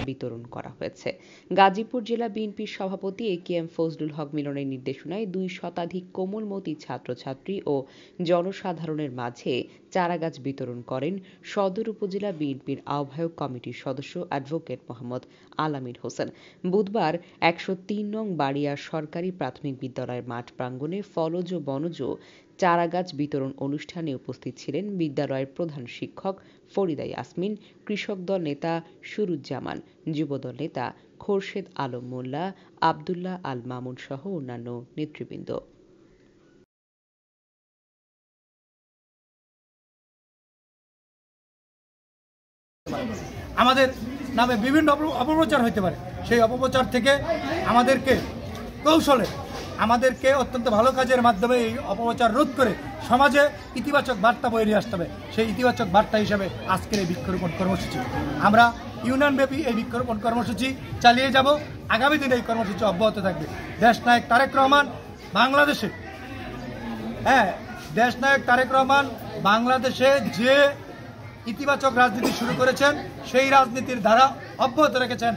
বিতরণ করা হয়েছে। গাজীপুর জেলা বিএনপির সভাপতি AKM ফজলুল হক মিলনের নির্দেশনায় 2 শতাধিক কোমলমতি ছাত্রছাত্রী ও জনসাধারণের মাঝে চারাগাছ বিতরণ করেন সদর উপজেলা বিএনপির আহ্বায়ক কমিটির সদস্য অ্যাডভোকেট মোহাম্মদ আলামিন হোসেন। বুধবার 103 নং বাড়িয়া সরকারি প্রাথমিক বিদ্যালয়ের মাঠ প্রাঙ্গণে ফলজ ও বনজ চারাগাছ বিতরণ অনুষ্ঠানে উপস্থিত ছিলেন বিদ্যালয়ের প্রধান শিক্ষক ফরিদা ইয়াসমিন, কৃষক দল নেতা সুরুজ্জামান, যুবদল নেতা খোরশেদ আলম মোল্লা, আবদুল্লাহ আল মামুন সহ অন্যান্য নেতৃবৃন্দ। আমাদের নামে বিভিন্ন অপপ্রচার হইতে পারে, সেই অপপ্রচার থেকে আমাদেরকে কৌশলে আমাদেরকে অত্যন্ত ভালো কাজের মাধ্যমে এই অপপ্রচার রোধ করে সমাজে ইতিবাচক বার্তা বয়ে নিয়ে আসতে হবে। সেই ইতিবাচক বার্তা হিসাবে আজকের এই বৃক্ষরোপণ কর্মসূচি, আমরা ইউনিয়নব্যাপী এই বৃক্ষরোপণ কর্মসূচি চালিয়ে যাব। আগামী দিনে এই কর্মসূচি অব্যাহত থাকবে। দেশনায়ক তারেক রহমান বাংলাদেশে দেশনায়ক তারেক রহমান বাংলাদেশে যে ইতিবাচক রাজনীতি শুরু করেছেন, সেই রাজনীতির ধারা অব্যাহত রেখেছেন।